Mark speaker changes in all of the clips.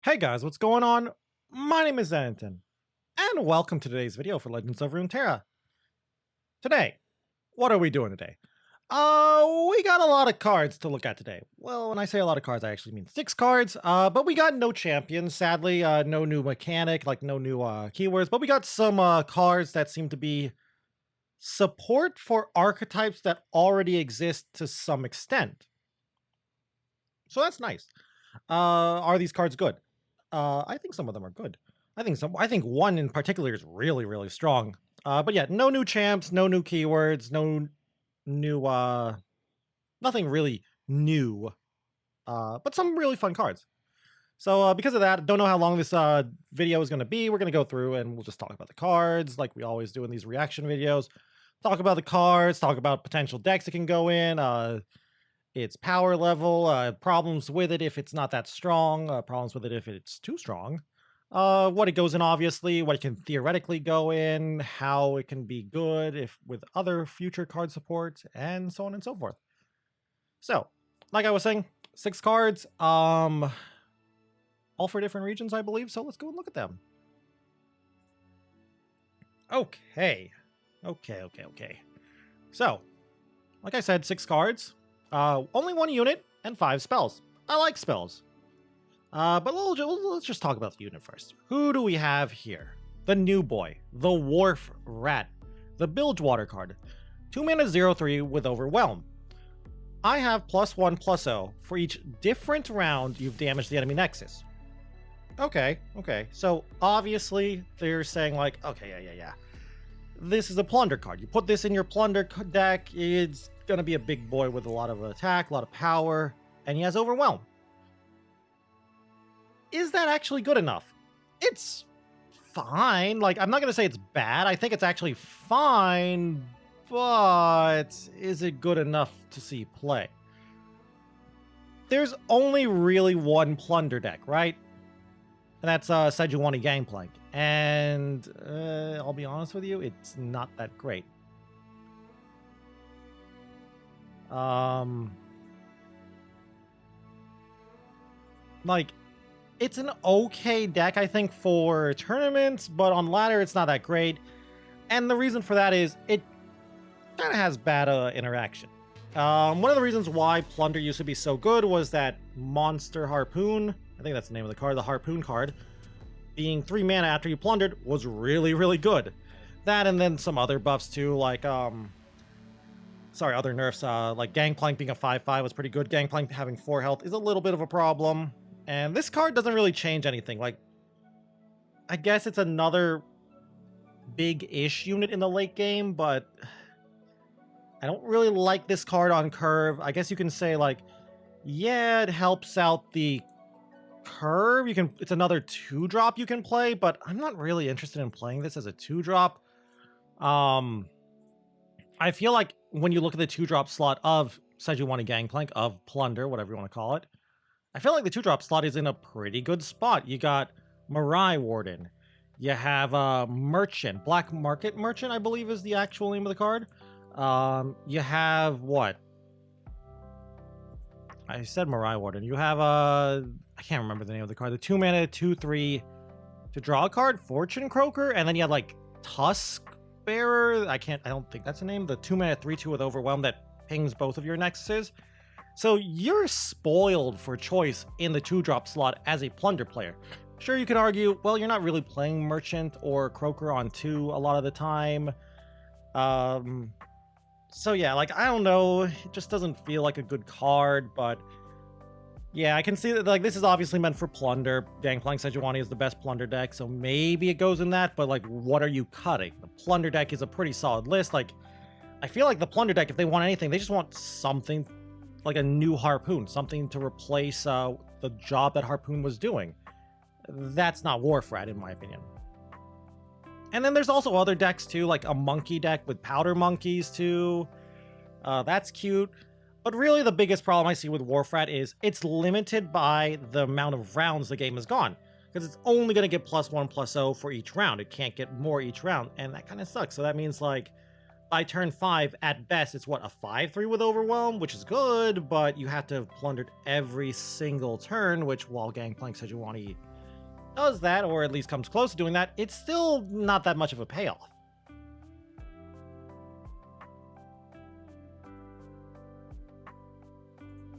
Speaker 1: Hey guys, what's going on? My name is Zenton, and welcome to today's video for Legends of Runeterra. Today, what are we doing today? We got a lot of cards to look at today. Well, when I say a lot of cards, I actually mean 6 cards, but we got no champions, sadly, no new mechanic, like no new keywords, but we got some cards that seem to be support for archetypes that already exist to some extent. So that's nice. Are these cards good? I think some of them are good. I think one in particular is really, really strong. But yeah, no new champs, no new keywords, no new nothing really new. But some really fun cards. So because of that, don't know how long this video is going to be. We're going to go through and we'll just talk about the cards like we always do in these reaction videos. Talk about the cards, talk about potential decks it can go in, its power level, problems with it if it's not that strong, problems with it if it's too strong, what it goes in obviously, what it can theoretically go in, how it can be good if with other future card support, and so on and so forth. So, like I was saying, 6 cards, all for different regions, I believe, so let's go and look at them. Okay. Okay. So, like I said, 6 cards. Only 1 unit and 5 spells. I like spells. But let's just talk about the unit first. Who do we have here? The new boy, the Wharf Rat, the Bilgewater card. 2 mana 0/3 with Overwhelm. I have +1/+0 for each different round you've damaged the enemy nexus. Okay. So obviously they're saying like, okay, yeah. This is a plunder card. You put this in your plunder deck, it's gonna be a big boy with a lot of attack, a lot of power, and he has Overwhelm. Is that actually good enough? It's fine. Like, I'm not gonna say it's bad. I think it's actually fine, but is it good enough to see play? There's only really one plunder deck, right? And that's Sejuani Gangplank. And I'll be honest with you, it's not that great. Like, it's an okay deck, I think, for tournaments, but on ladder, it's not that great. And the reason for that is it kind of has bad interaction. One of the reasons why Plunder used to be so good was that Monster Harpoon, I think that's the name of the card, the Harpoon card, being 3 mana after you plundered was really, really good. That and then some other buffs too, like, other nerfs, like Gangplank being a 5/5 was pretty good. Gangplank having 4 health is a little bit of a problem. And this card doesn't really change anything. Like, I guess it's another big-ish unit in the late game, but I don't really like this card on curve. I guess you can say, like, yeah, it helps out the curve. It's another 2-drop you can play, but I'm not really interested in playing this as a 2-drop. I feel like when you look at the 2-drop slot of Sejuani Gangplank, of Plunder, whatever you want to call it, I feel like the 2-drop slot is in a pretty good spot. You got Mirai Warden. You have Merchant. Black Market Merchant, I believe is the actual name of the card. You have what? I said Mirai Warden. You have I can't remember the name of the card. The 2 mana, 2/3 to draw a card, Fortune Croaker, and then you had like Tusk Bearer. I don't think that's the name. The 2 mana, 3/2 with Overwhelm that pings both of your nexuses. So you're spoiled for choice in the 2-drop slot as a Plunder player. Sure, you can argue, well, you're not really playing Merchant or Croaker on 2 a lot of the time. So yeah, like, I don't know, it just doesn't feel like a good card, but yeah, I can see that, like, this is obviously meant for Plunder. Gangplank Sejuani is the best Plunder deck, so maybe it goes in that, but like, what are you cutting? The Plunder deck is a pretty solid list. Like, I feel like the Plunder deck, if they want anything, they just want something like a new Harpoon, something to replace the job that Harpoon was doing. That's not Wharf Rat, in my opinion. And then there's also other decks too, like a monkey deck with powder monkeys too. That's cute. But really the biggest problem I see with Wharf Rat is it's limited by the amount of rounds the game has gone. Because it's only going to get +1/+0 for each round. It can't get more each round, and that kind of sucks. So that means, like, by turn 5, at best, it's what, a 5/3 with Overwhelm, which is good, but you have to have plundered every single turn, which, while Gangplank Sejuani does that, or at least comes close to doing that, it's still not that much of a payoff.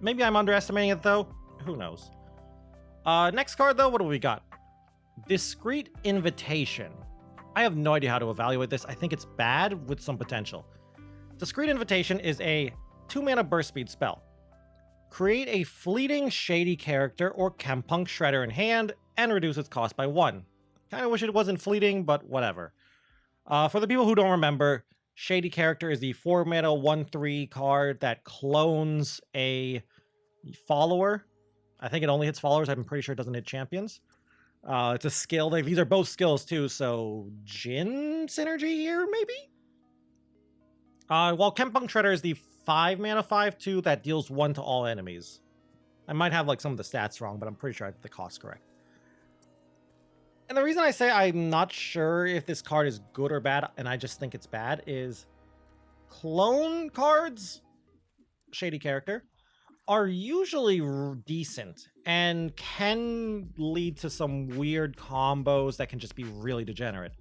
Speaker 1: Maybe I'm underestimating it, though. Who knows? Next card, though, what do we got? Discreet Invitation. I have no idea how to evaluate this. I think it's bad with some potential. Discreet Invitation is a 2-mana burst speed spell. Create a fleeting shady character or Chempunk Shredder in hand and reduce its cost by 1. Kind of wish it wasn't fleeting, but whatever. For the people who don't remember, Shady Character is the 4-mana 1/3 card that clones a follower. I think it only hits followers. I'm pretty sure it doesn't hit champions. It's a skill. These are both skills too, so Jin synergy here, maybe? While Chempunk Shredder is the 5-mana 5/2 that deals 1 to all enemies. I might have like some of the stats wrong, but I'm pretty sure I have the cost correct. And the reason I say I'm not sure if this card is good or bad, and I just think it's bad, is clone cards, Shady Character, are usually decent and can lead to some weird combos that can just be really degenerate.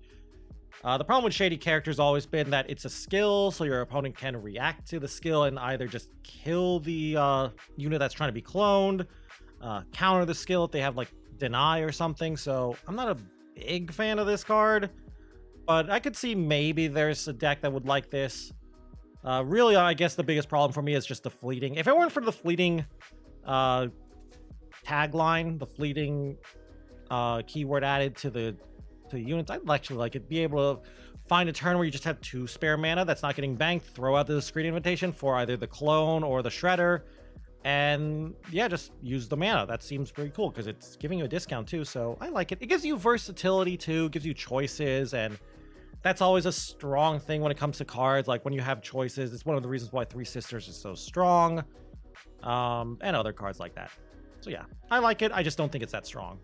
Speaker 1: The problem with Shady Character has always been that it's a skill, so your opponent can react to the skill and either just kill the unit that's trying to be cloned, counter the skill if they have like deny or something. So I'm not a big fan of this card, but I could see maybe there's a deck that would like this. Really, I guess the biggest problem for me is just the fleeting. If it weren't for the fleeting tagline, the fleeting keyword added to the units, I'd actually like it. Be able to find a turn where you just have 2 spare mana that's not getting banked, throw out the Discreet Invitation for either the clone or the Shredder, and yeah, just use the mana. That seems pretty cool because it's giving you a discount too, so I like it. It gives you versatility too, gives you choices, and that's always a strong thing when it comes to cards. Like when you have choices, it's one of the reasons why Three Sisters is so strong, and other cards like that. So yeah, I like it. I just don't think it's that strong.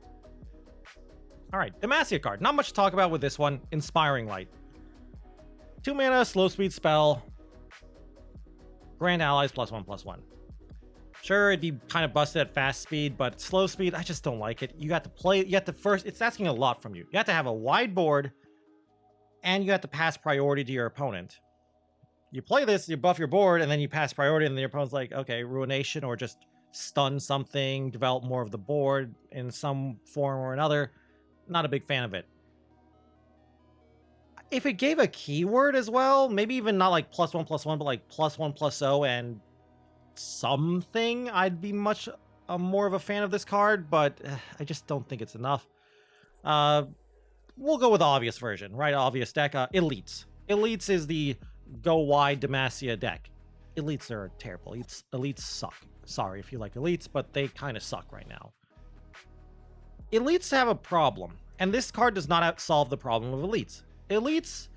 Speaker 1: All right, Demacia card. Not much to talk about with this one. Inspiring Light. 2 mana, slow speed spell. Grant allies +1/+1. Sure, it'd be kind of busted at fast speed, but slow speed, I just don't like it. You got to play, you have to first, it's asking a lot from you. You have to have a wide board, and you have to pass priority to your opponent. You play this, you buff your board, and then you pass priority, and then your opponent's like, okay, Ruination, or just stun something, develop more of the board in some form or another. Not a big fan of it. If it gave a keyword as well, maybe even not like +1/+1, but like +1/+0 and something, I'd be much more of a fan of this card, but I just don't think it's enough. We'll go with the obvious version, right? Obvious deck. Elites. Elites is the go wide Demacia deck. Elites are terrible. Elites suck. Sorry if you like elites, but they kind of suck right now. Elites have a problem, and this card does not solve the problem of elites. Elites,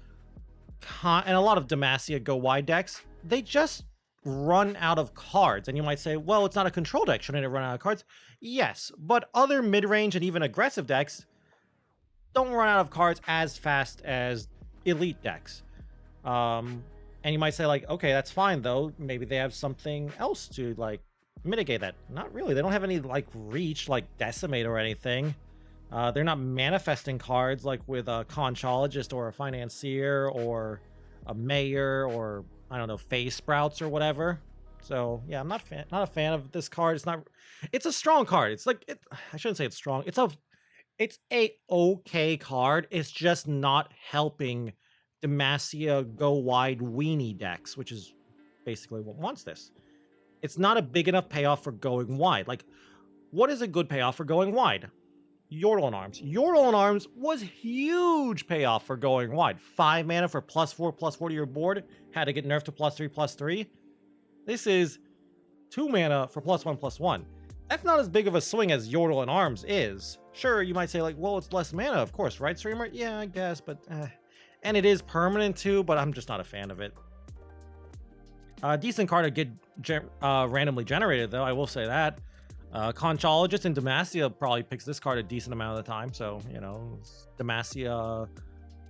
Speaker 1: and a lot of Demacia go wide decks, they just run out of cards. And you might say, well, it's not a control deck. Shouldn't it run out of cards? Yes, but other mid-range and even aggressive decks don't run out of cards as fast as elite decks. And you might say, like, okay, that's fine, though. Maybe they have something else to, like, mitigate that. Not really. They don't have any like reach, like Decimate or anything. They're not manifesting cards like with a Conchologist or a Financier or a Mayor or I don't know, Phase Sprouts or whatever. So yeah, I'm not a fan of this card. It's a strong card. It's like I shouldn't say it's strong. It's a okay card. It's just not helping Demacia go wide weenie decks, which is basically what wants this. It's not a big enough payoff for going wide. Like, what is a good payoff for going wide? Yordle in Arms. Yordle in Arms was huge payoff for going wide. 5 mana for +4/+4 to your board. Had to get nerfed to +3/+3. This is 2 mana for +1/+1. That's not as big of a swing as Yordle in Arms is. Sure, you might say like, well, it's less mana, of course, right, streamer? Yeah, I guess, but and it is permanent too, but I'm just not a fan of it. Decent card to get randomly generated, though, I will say that. Conchologist and Demacia probably picks this card a decent amount of the time, so, you know, Demacia,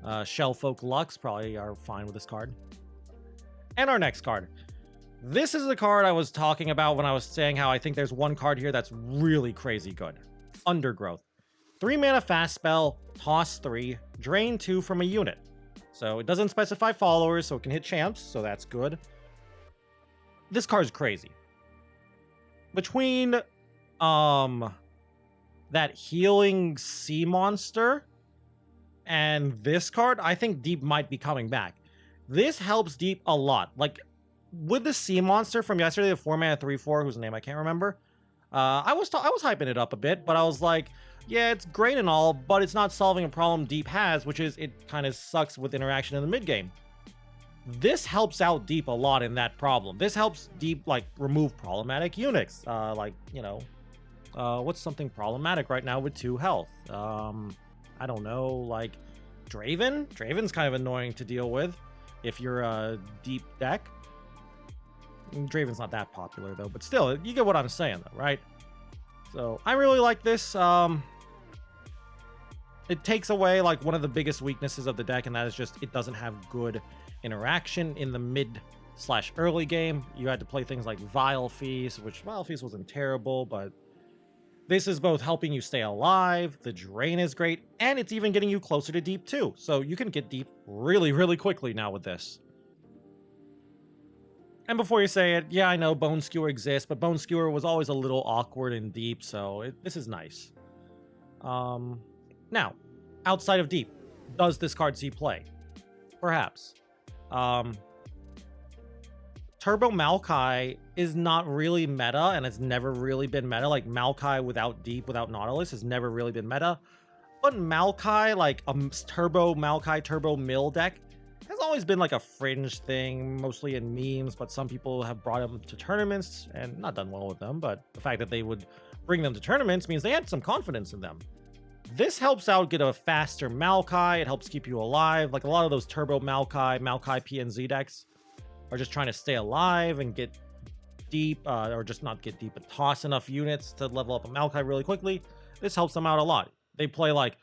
Speaker 1: Shellfolk Lux probably are fine with this card. And our next card. This is the card I was talking about when I was saying how I think there's one card here that's really crazy good. Undergrowth. 3 mana fast spell, toss 3, drain 2 from a unit. So it doesn't specify followers, so it can hit champs, so that's good. This card's crazy. Between that healing sea monster and this card, I think Deep might be coming back. This helps Deep a lot. Like, with the sea monster from yesterday, the 4 mana 3/4, whose name I can't remember, I was hyping it up a bit, but I was like, yeah, it's great and all, but it's not solving a problem Deep has, which is it kind of sucks with interaction in the mid game. This helps out Deep a lot in that problem. This helps Deep, like, remove problematic units. Like, you know, what's something problematic right now with 2 health? I don't know, like Draven? Draven's kind of annoying to deal with if you're a Deep deck. Draven's not that popular though, but still, you get what I'm saying though, right? So I really like this. It takes away like one of the biggest weaknesses of the deck, and that is just it doesn't have good interaction in the mid/early game. You had to play things like Vile Feast, which Vile Feast wasn't terrible, but this is both helping you stay alive, the drain is great, and it's even getting you closer to Deep too. So you can get Deep really, really quickly now with this. And before you say it, yeah, I know Bone Skewer exists, but Bone Skewer was always a little awkward and Deep, so this is nice. Now, outside of Deep, does this card see play? Perhaps. Turbo Maokai is not really meta, and it's never really been meta. Like, Maokai without Deep, without Nautilus, has never really been meta. But Maokai, like a Turbo Maokai, Turbo Mill deck, has always been like a fringe thing, mostly in memes, but some people have brought them to tournaments and not done well with them, but the fact that they would bring them to tournaments means they had some confidence in them. This helps out get a faster Maokai, it helps keep you alive. Like a lot of those Turbo Maokai, Maokai PNZ decks are just trying to stay alive and get Deep, or just not get Deep, but toss enough units to level up a Maokai really quickly. This helps them out a lot. They play like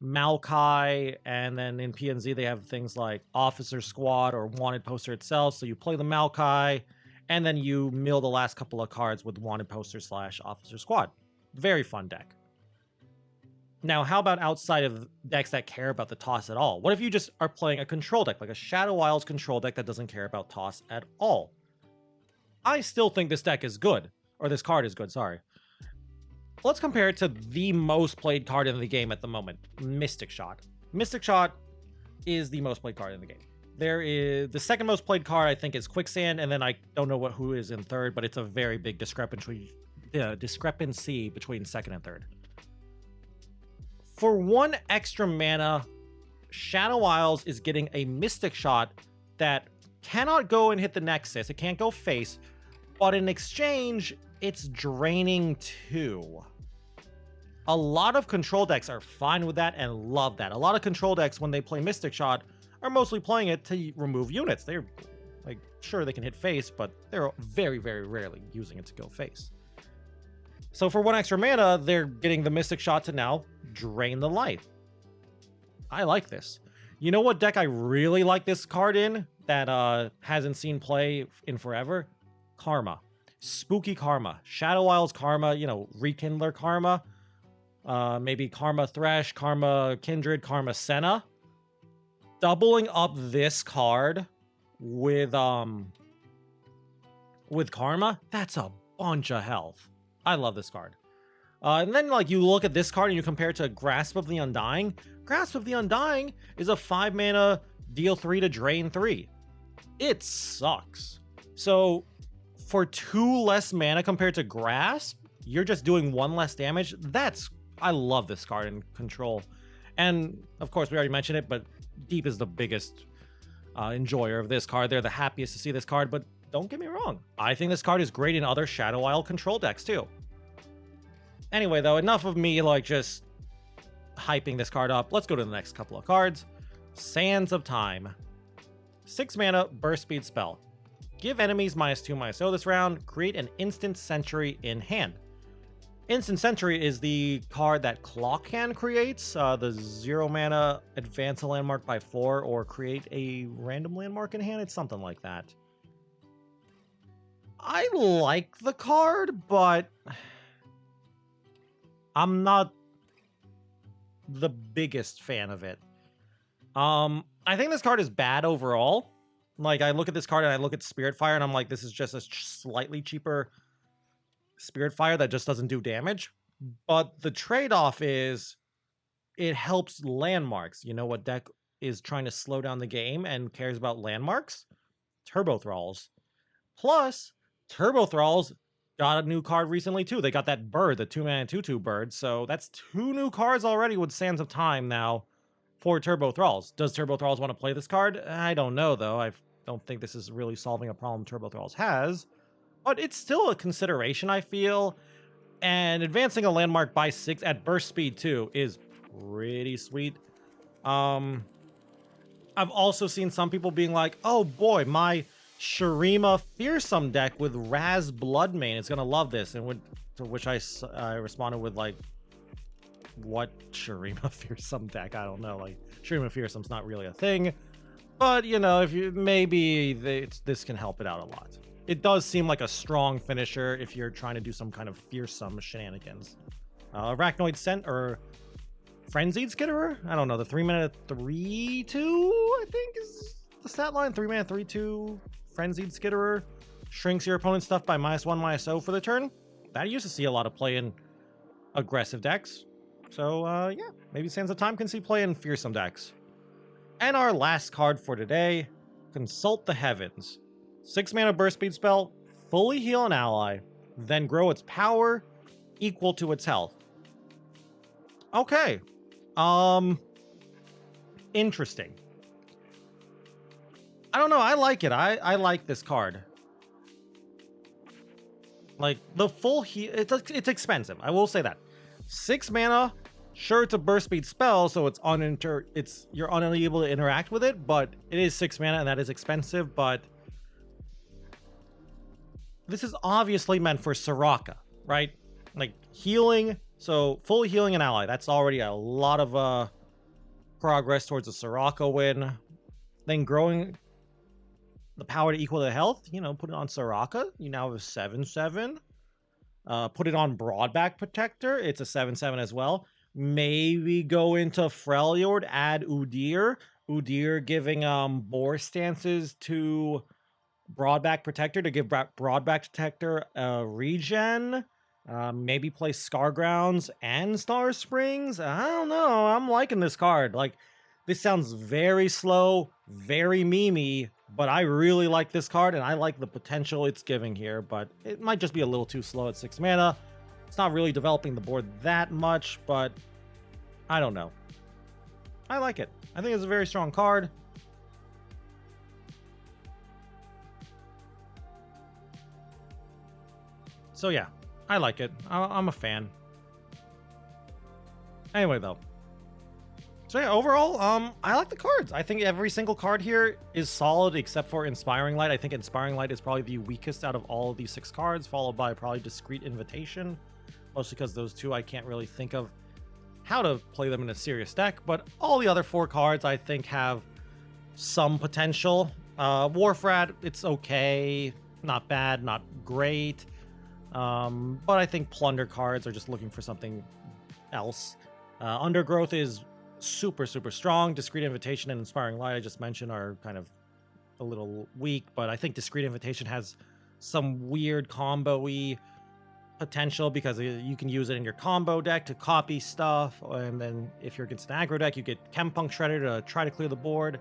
Speaker 1: Maokai, and then in PNZ they have things like Officer Squad or Wanted Poster itself. So you play the Maokai, and then you mill the last couple of cards with Wanted Poster / Officer Squad. Very fun deck. Now, how about outside of decks that care about the toss at all? What if you just are playing a control deck, like a Shadow Isles control deck that doesn't care about toss at all? I still think this deck is good, or this card is good, sorry. Let's compare it to the most played card in the game at the moment, Mystic Shot. Mystic Shot is the most played card in the game. There is the second most played card, I think, is Quicksand, and then I don't know who is in third, but it's a very big discrepancy between second and third. For 1 extra mana, Shadow Isles is getting a Mystic Shot that cannot go and hit the Nexus. It can't go face, but in exchange, it's draining 2. A lot of control decks are fine with that and love that. A lot of control decks, when they play Mystic Shot, are mostly playing it to remove units. They're like, sure, they can hit face, but they're very, very rarely using it to go face. So for 1 extra mana, they're getting the Mystic Shot to now drain the life. I like this. You know what deck I really like this card in that hasn't seen play in forever? Karma. Spooky Karma. Shadow Isles Karma, you know, Rekindler Karma. Maybe Karma Thresh, Karma Kindred, Karma Senna. Doubling up this card with Karma, that's a bunch of health. I love this card. And then, like, you look at this card and you compare it to Grasp of the Undying. Grasp of the Undying is a 5 mana deal 3 to drain 3. It sucks. So for 2 less mana compared to Grasp, you're just doing 1 less damage. I love this card in control. And of course, we already mentioned it, but Deep is the biggest enjoyer of this card. They're the happiest to see this card, but don't get me wrong. I think this card is great in other Shadow Isle control decks too. Anyway, though, enough of me like just hyping this card up. Let's go to the next couple of cards. Sands of Time. 6 mana burst speed spell. Give enemies -2/-0 this round. Create an instant sentry in hand. Instant Sentry is the card that Clock Hand creates. The 0 mana advance a landmark by 4 or create a random landmark in hand. It's something like that. I like the card, but I'm not the biggest fan of it. I think this card is bad overall. Like, I look at this card and I look at Spiritfire and I'm like, this is just a slightly cheaper Spiritfire that just doesn't do damage. But the trade-off is it helps landmarks. You know what deck is trying to slow down the game and cares about landmarks? Turbo Thralls. Plus, Turbo Thralls got a new card recently too. They got that bird, the 2-mana 2/2 bird. So that's 2 new cards already with Sands of Time now for Turbo Thralls. Does Turbo Thralls want to play this card? I don't know though. I don't think this is really solving a problem Turbo Thralls has. But it's still a consideration, I feel. And advancing a landmark by 6 at burst speed too is pretty sweet. I've also seen some people being like, oh boy, my Shurima Fearsome deck with Raz Bloodmane is gonna love this. And to which I responded with like, what Shurima Fearsome deck? I don't know. Like, Shurima Fearsome's not really a thing. But, you know, if you maybe this can help it out a lot. It does seem like a strong finisher if you're trying to do some kind of fearsome shenanigans. Arachnoid Scent or Frenzied Skitterer? I don't know. The 3-mana 3/2, I think, is the stat line. 3-mana 3/2 Frenzied Skitterer. Shrinks your opponent's stuff by -1/-0 for the turn. That used to see a lot of play in aggressive decks. So, yeah, maybe Sands of Time can see play in fearsome decks. And our last card for today, Consult the Heavens. 6-mana burst speed spell, fully heal an ally, then grow its power equal to its health. Okay. Interesting. I don't know, I like it. I like this card. Like, the full heal, it's expensive, I will say that. 6 mana, sure, it's a burst speed spell, so you're unable to interact with it, but it is 6 mana and that is expensive. But this is obviously meant for Soraka, right? Like, healing, so fully healing an ally, that's already a lot of progress towards a Soraka win. Then growing the power to equal the health, you know, put it on Soraka, you now have a 7/7. Put it on Broadback Protector, it's a 7/7 as well. Maybe go into Freljord, add Udyr. Udyr giving boar stances to Broadback Protector to give Broadback Protector a regen. Maybe play Scargrounds and Star Springs. I don't know. I'm liking this card. Like, this sounds very slow, very memey, but I really like this card and I like the potential it's giving here. But it might just be a little too slow at 6 mana. It's not really developing the board that much, but I don't know. I like it. I think it's a very strong card. So yeah, I like it. I'm a fan. Anyway, though. So yeah, overall, I like the cards. I think every single card here is solid except for Inspiring Light. I think Inspiring Light is probably the weakest out of all of these 6 cards, followed by probably Discreet Invitation. Mostly because those 2 I can't really think of how to play them in a serious deck. But all the other 4 cards I think have some potential. Wharfrat, it's okay. Not bad, not great. But I think Plunder cards are just looking for something else. Undergrowth is super strong. Discreet Invitation and Inspiring Light I just mentioned are kind of a little weak, but I think Discreet Invitation has some weird combo-y potential because you can use it in your combo deck to copy stuff, and then if you're against an aggro deck, you get Chempunk Shredder to try to clear the board.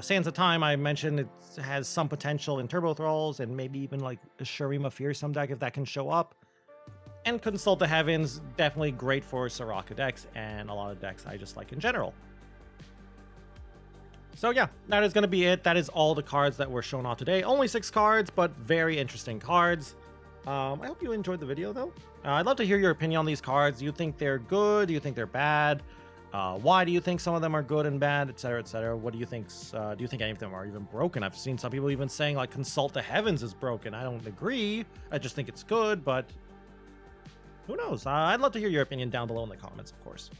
Speaker 1: Sands of Time, I mentioned, it has some potential in Turbo Thralls and maybe even like a Shurima Fearsome deck if that can show up. And Consult the Heavens, definitely great for Soraka decks and a lot of decks I just like in general. So yeah, that is going to be it. That is all the cards that were shown off today. Only 6 cards, but very interesting cards. I hope you enjoyed the video though. I'd love to hear your opinion on these cards. Do you think they're good? Do you think they're bad? Why do you think some of them are good and bad, etc., etc.? What do you think? Do you think any of them are even broken? I've seen some people even saying like Consult the Heavens is broken. I don't agree. I just think it's good, but who knows? I'd love to hear your opinion down below in the comments, of course.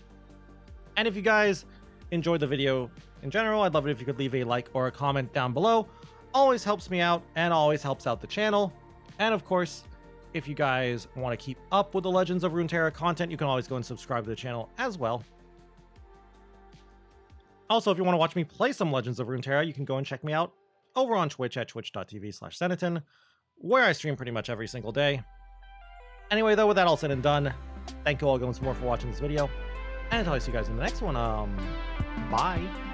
Speaker 1: And if you guys enjoyed the video in general, I'd love it if you could leave a like or a comment down below. Always helps me out and always helps out the channel. And of course, if you guys want to keep up with the Legends of Runeterra content, you can always go and subscribe to the channel as well. Also, if you want to watch me play some Legends of Runeterra, you can go and check me out over on Twitch at twitch.tv/Senaton, where I stream pretty much every single day. Anyway, though, with that all said and done, thank you all once more for watching this video, and until I see you guys in the next one, bye.